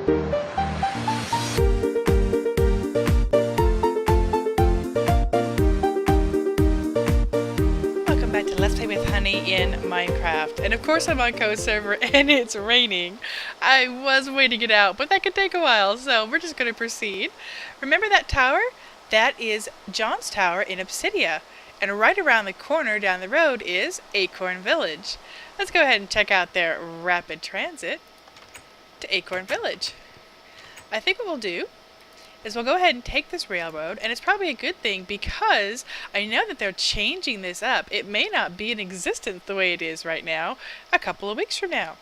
Welcome back to Let's Play with Honey in Minecraft. And of course I'm on Coestar server and it's raining. I was waiting it out, but that could take a while, so we're just going to proceed. Remember that tower? That is John's tower in Obsidia. And right around the corner down the road is Acorn Village. Let's go ahead and check out their rapid transit to Acorn Village. I think what we'll do is we'll go ahead and take this railroad, and it's probably a good thing because I know that they're changing this up. It may not be in existence the way it is right now a couple of weeks from now.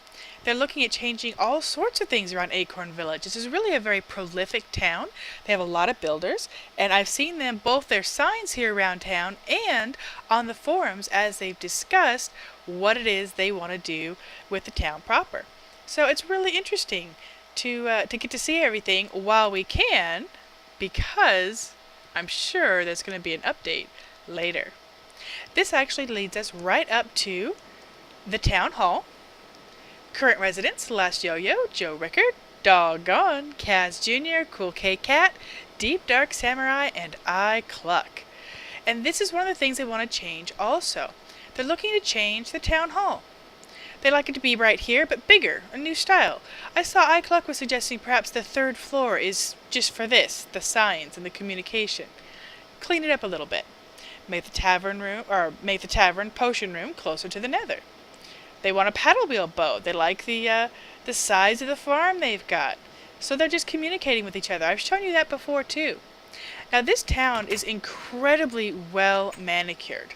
They're looking at changing all sorts of things around Acorn Village. This is really a very prolific town. They have a lot of builders, and I've seen them, both their signs here around town and on the forums as they've discussed what it is they want to do with the town proper. So it's really interesting to get to see everything while we can, because I'm sure there's going to be an update later. This actually leads us right up to the town hall. Current residents: Last Yo-Yo, Joe Rickard, Doggone, Kaz Jr., Cool K Cat, Deep Dark Samurai, and I Cluck. And this is one of the things they want to change also. They're looking to change the town hall. They like it to be right here, but bigger, a new style. I saw iCluck was suggesting perhaps the third floor is just for this, the signs and the communication. Clean it up a little bit. Make the tavern potion room closer to the nether. They want a paddle wheel boat. They like the size of the farm they've got. So they're just communicating with each other. I've shown you that before too. Now this town is incredibly well manicured.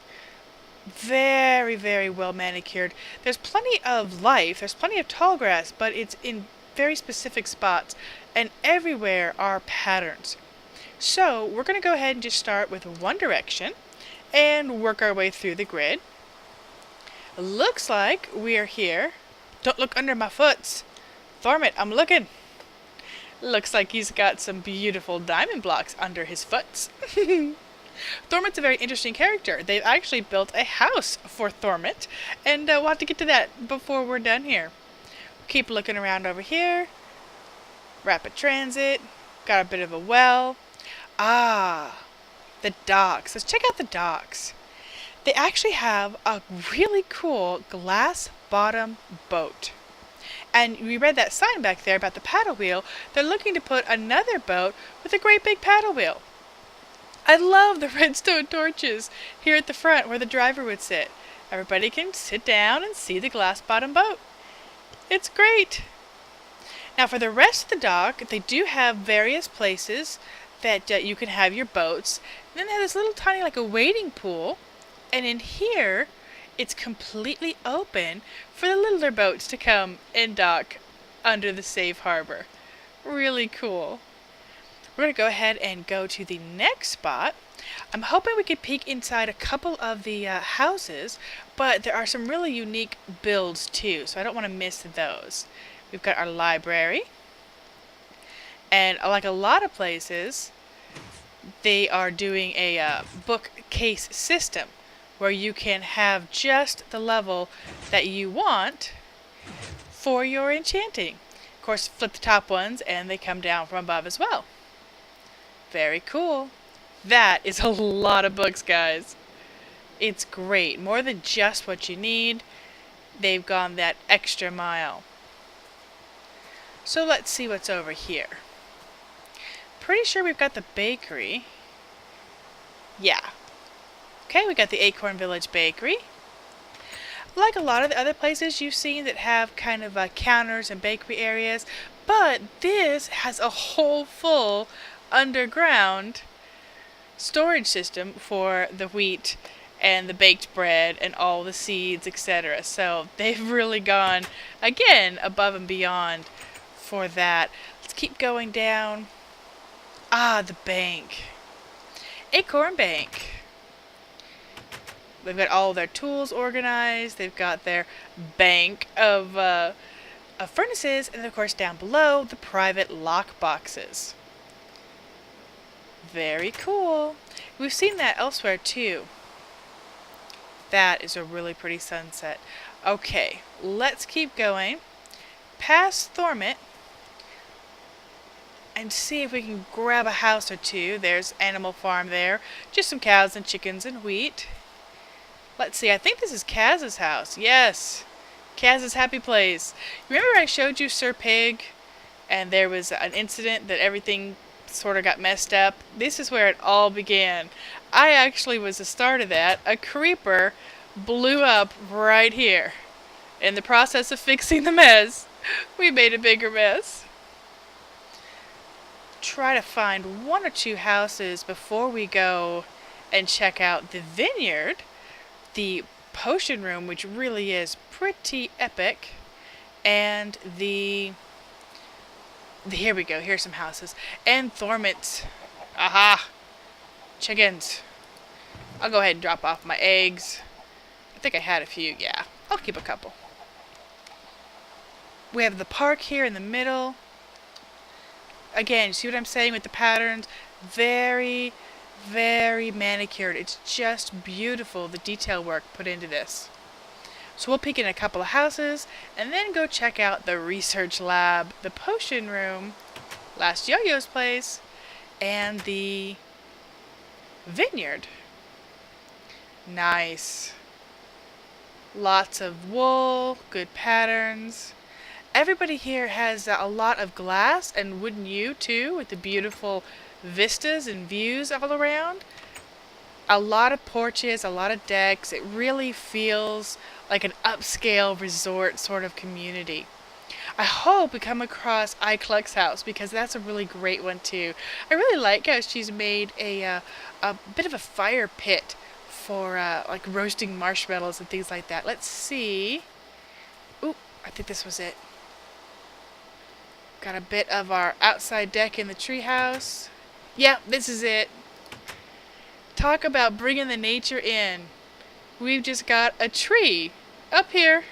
Very, very well manicured. There's plenty of life, there's plenty of tall grass, but it's in very specific spots, and everywhere are patterns. So we're going to go ahead and just start with one direction and work our way through the grid. Looks like we're here. Don't look under my foots. Thormit, I'm looking. Looks like he's got some beautiful diamond blocks under his foots. Thormit's a very interesting character. They've actually built a house for Thormit, and we'll have to get to that before we're done here. Keep looking around over here. Rapid transit. Got a bit of a well. Ah, the docks. Let's check out the docks. They actually have a really cool glass bottom boat. And we read that sign back there about the paddle wheel. They're looking to put another boat with a great big paddle wheel. I love the redstone torches here at the front where the driver would sit. Everybody can sit down and see the glass bottom boat. It's great. Now for the rest of the dock, they do have various places that you can have your boats. And then they have this little tiny like a wading pool. And in here, it's completely open for the littler boats to come and dock under the safe harbor. Really cool. We're going to go ahead and go to the next spot. I'm hoping we could peek inside a couple of the houses, but there are some really unique builds too, so I don't want to miss those. We've got our library, and like a lot of places, they are doing a bookcase system where you can have just the level that you want for your enchanting. Of course, flip the top ones and they come down from above as well. Very cool. That is a lot of books, guys. It's great. More than just what you need. They've gone that extra mile. So let's see what's over here. Pretty sure we've got the bakery. Yeah. Okay, we got the Acorn Village Bakery. Like a lot of the other places you've seen that have kind of counters and bakery areas, but this has a whole full underground storage system for the wheat and the baked bread and all the seeds, etc. So they've really gone, again, above and beyond for that. Let's keep going down. Ah, the bank. Acorn Bank. They've got all their tools organized. They've got their bank of furnaces, and of course down below the private lock boxes. Very cool. We've seen that elsewhere too. That is a really pretty sunset. Okay, let's keep going. Past Thormit, and see if we can grab a house or two. There's Animal Farm there. Just some cows and chickens and wheat. Let's see, I think this is Kaz's house. Yes, Kaz's happy place. Remember I showed you Sir Pig? And there was an incident that everything sort of got messed up. This is where it all began. I actually was the start of that. A creeper blew up right here. In the process of fixing the mess, we made a bigger mess. Try to find one or two houses before we go and check out the vineyard, the potion room, which really is pretty epic, and here we go, here's some houses, and Thormits. Aha! Chickens. I'll go ahead and drop off my eggs. I think I had a few, yeah. I'll keep a couple. We have the park here in the middle. Again, see what I'm saying with the patterns? Very, very manicured. It's just beautiful, the detail work put into this. So we'll peek in a couple of houses and then go check out the research lab, the potion room, Last Yo-Yo's place, and the vineyard. Nice. Lots of wool, good patterns. Everybody here has a lot of glass and wooden yew too, with the beautiful vistas and views all around. A lot of porches, a lot of decks. It really feels like an upscale resort sort of community. I hope we come across iCluck's house because that's a really great one too. I really like how she's made a bit of a fire pit for like roasting marshmallows and things like that. Let's see. Oop, I think this was it. Got a bit of our outside deck in the treehouse. Yep, this is it. Talk about bringing the nature in. We've just got a tree up here.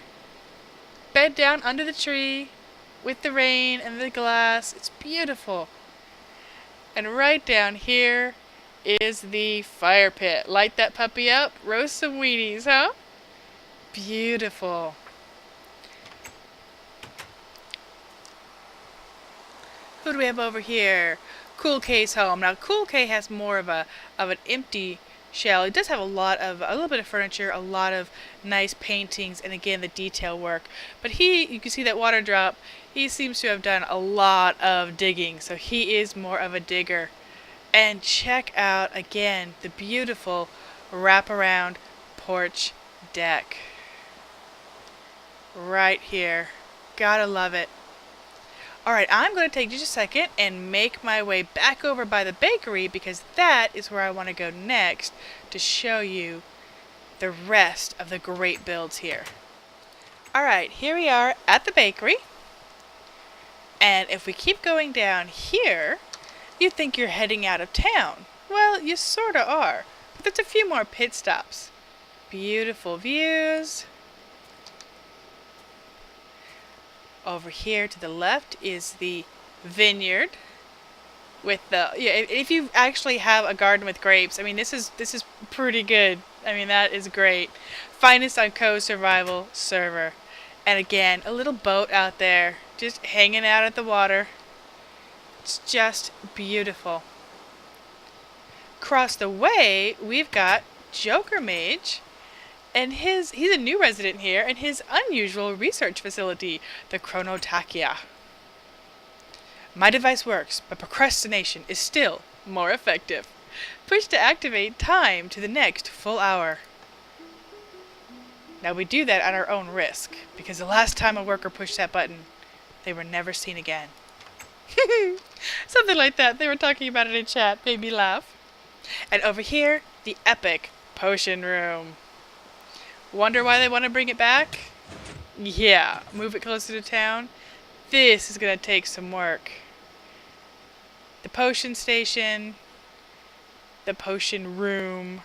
Bed down under the tree with the rain and the glass. It's beautiful. And right down here is the fire pit. Light that puppy up. Roast some weenies, huh? Beautiful. Who do we have over here? Cool K's home. Now Cool K has more of an empty shell. It does have a little bit of furniture, a lot of nice paintings, and again the detail work. But you can see that water drop. He seems to have done a lot of digging, so he is more of a digger. And check out again the beautiful wraparound porch deck. Right here. Gotta love it. Alright, I'm going to take just a second and make my way back over by the bakery because that is where I want to go next to show you the rest of the great builds here. Alright, here we are at the bakery. And if we keep going down here, you think you're heading out of town. Well, you sort of are, but there's a few more pit stops. Beautiful views. Over here to the left is the vineyard with if you actually have a garden with grapes, I mean this is pretty good. I mean that is great. Finest on Co-Survival server. And again, a little boat out there just hanging out at the water. It's just beautiful. Across the way, we've got Joker Mage. And he's a new resident here in his unusual research facility, the Chronotakia. My device works, but procrastination is still more effective. Push to activate time to the next full hour. Now we do that at our own risk, because the last time a worker pushed that button, they were never seen again. Something like that. They were talking about it in chat. Made me laugh. And over here, the epic potion room. Wonder why they want to bring it back? Yeah, move it closer to town. This is going to take some work. The potion station, the potion room,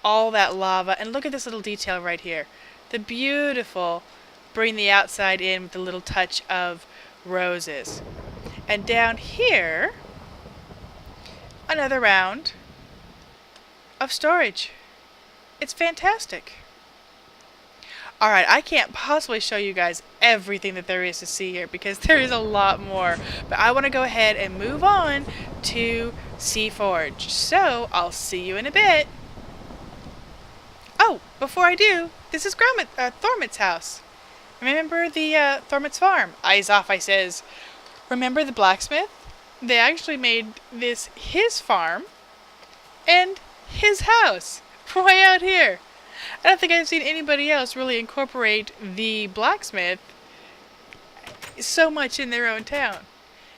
all that lava. And look at this little detail right here. The beautiful, bring the outside in with a little touch of roses. And down here, another round of storage. It's fantastic. Alright, I can't possibly show you guys everything that there is to see here because there is a lot more. But I want to go ahead and move on to Seaforge. So, I'll see you in a bit. Oh, before I do, this is Thormit's house. Remember the Thormit's farm? Eyes off, I says. Remember the blacksmith? They actually made this his farm and his house way out here. I don't think I've seen anybody else really incorporate the blacksmith so much in their own town.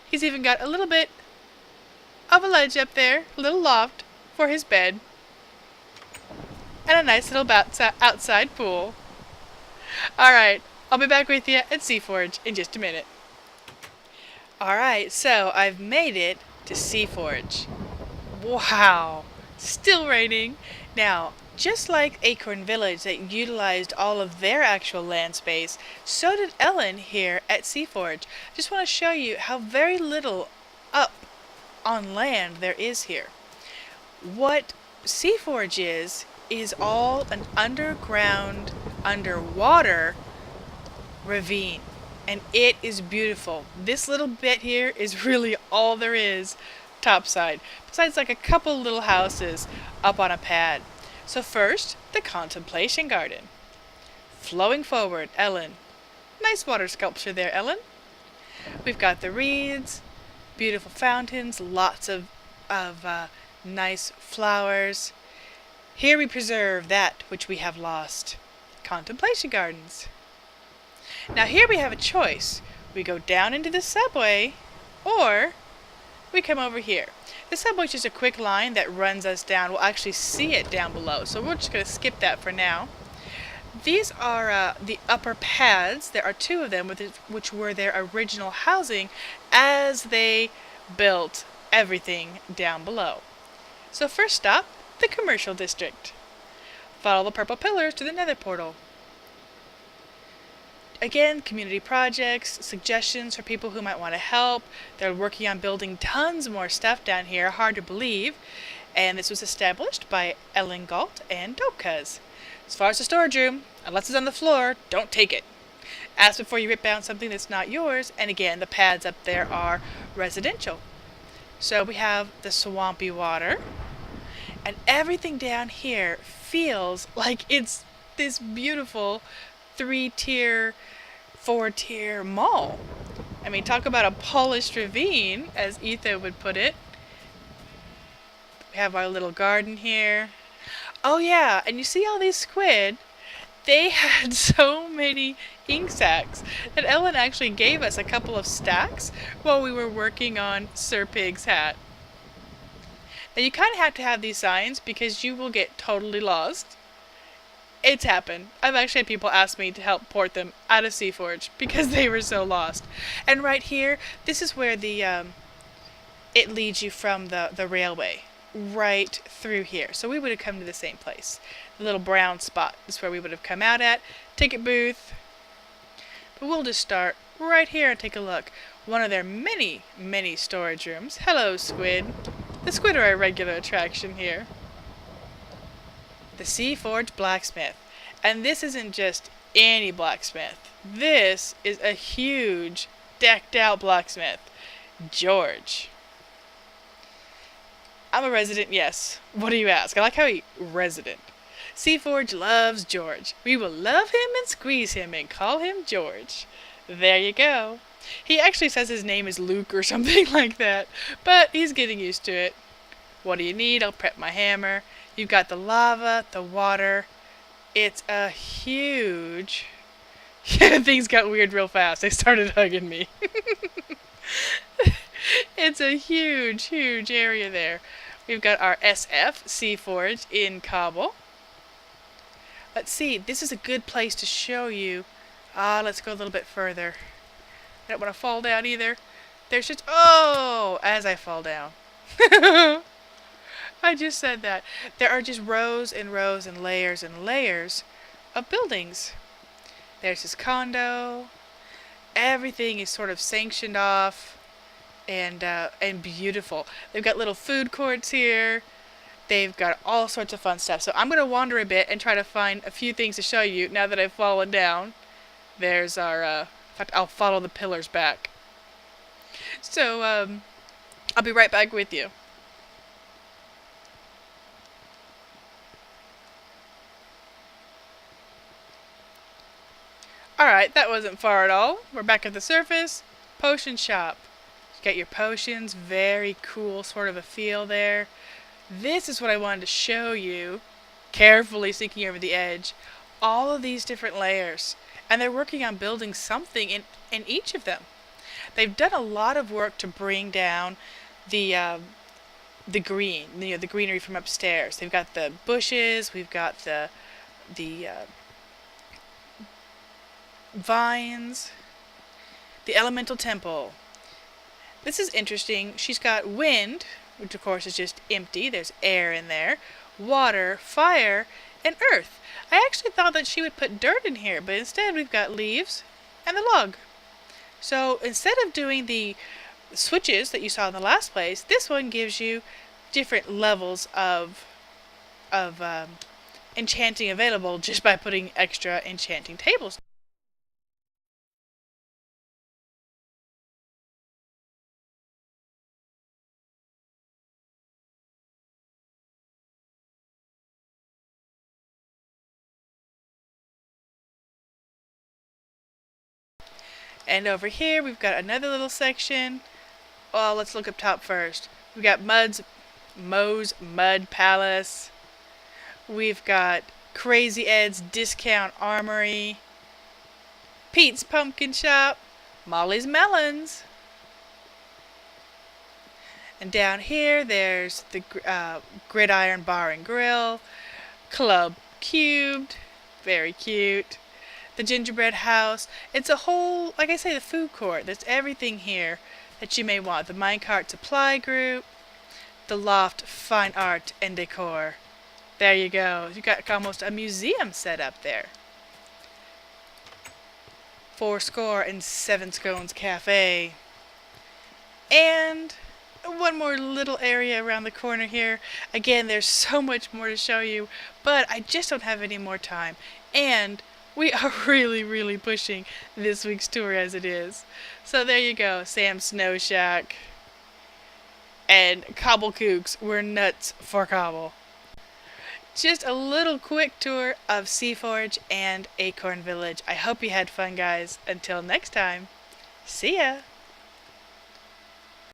He's even got a little bit of a ledge up there, a little loft for his bed, and a nice little outside pool. Alright, I'll be back with you at Seaforge in just a minute. Alright, so I've made it to Seaforge. Wow, still raining. Now, just like Acorn Village that utilized all of their actual land space, so did Ellen here at Seaforge. Just want to show you how very little up on land there is here. What Seaforge is all an underground, underwater ravine. And it is beautiful. This little bit here is really all there is topside, besides like a couple little houses up on a pad. So first, the contemplation garden. Flowing forward, Ellen. Nice water sculpture there, Ellen. We've got the reeds, beautiful fountains, lots of nice flowers. Here we preserve that which we have lost. Contemplation gardens. Now here we have a choice. We go down into the subway, or we come over here. The subway is just a quick line that runs us down. We'll actually see it down below, so we're just going to skip that for now. These are the upper pads. There are two of them, which were their original housing as they built everything down below. So first stop, the commercial district. Follow the purple pillars to the nether portal. Again, community projects, suggestions for people who might want to help. They're working on building tons more stuff down here, hard to believe. And this was established by Ellen Galt and Dopekuz. As far as the storage room, unless it's on the floor, don't take it. Ask before you rip down something that's not yours. And again, the pads up there are residential. So we have the swampy water. And everything down here feels like it's this beautiful 3-tier, 4-tier mall. I mean, talk about a polished ravine, as Ethan would put it. We have our little garden here. Oh yeah, and you see all these squid? They had so many ink sacs that Ellen actually gave us a couple of stacks while we were working on Sir Pig's hat. Now you kind of have to have these signs because you will get totally lost. It's happened. I've actually had people ask me to help port them out of Seaforge because they were so lost. And right here, this is where the it leads you from the railway right through here. So we would have come to the same place. The little brown spot is where we would have come out at. Ticket booth. But we'll just start right here and take a look. One of their many, many storage rooms. Hello, squid. The squid are a regular attraction here. The Seaforge blacksmith. And this isn't just any blacksmith. This is a huge, decked out blacksmith. George. I'm a resident, yes. What do you ask? I like how he resident. Seaforge loves George. We will love him and squeeze him and call him George. There you go. He actually says his name is Luke or something like that, but he's getting used to it. What do you need? I'll prep my hammer. You've got the lava, the water. It's a huge... Things got weird real fast. They started hugging me. It's a huge, huge area there. We've got our SF Seaforge in cobble. Let's see. This is a good place to show you. Let's go a little bit further. I don't want to fall down either. There's just... Oh! As I fall down. I just said that. There are just rows and rows and layers of buildings. There's his condo. Everything is sort of sanctioned off and beautiful. They've got little food courts here. They've got all sorts of fun stuff. So I'm going to wander a bit and try to find a few things to show you now that I've fallen down. There's our, in fact, I'll follow the pillars back. So, I'll be right back with you. Alright, that wasn't far at all. We're back at the surface. Potion shop. You got your potions, very cool sort of a feel there. This is what I wanted to show you, carefully sinking over the edge. All of these different layers. And they're working on building something in each of them. They've done a lot of work to bring down the green, the greenery from upstairs. They've got the bushes, we've got the vines, the elemental temple. This is interesting. She's got wind, which of course is just empty. There's air in there, water, fire, and earth. I actually thought that she would put dirt in here, but instead we've got leaves and the log. So instead of doing the switches that you saw in the last place, this one gives you different levels of enchanting available just by putting extra enchanting tables. And over here we've got another little section. Well, let's look up top first. We've got Moe's Mud Palace. We've got Crazy Ed's Discount Armory. Pete's Pumpkin Shop. Molly's Melons. And down here there's the Gridiron Bar and Grill. Club Cubed. Very cute. The gingerbread house. It's a whole, like I say, the food court. There's everything here that you may want. The minecart supply group, the loft fine art and decor. There you go. You got almost a museum set up there. 4.7 Cafe. And one more little area around the corner here. Again, there's so much more to show you, but I just don't have any more time. And we are really pushing this week's tour as it is. So there you go, Sam's Snow Shack. And Cobble Kooks, we're nuts for Cobble. Just a little quick tour of Seaforge and Acorn Village. I hope you had fun, guys. Until next time, see ya!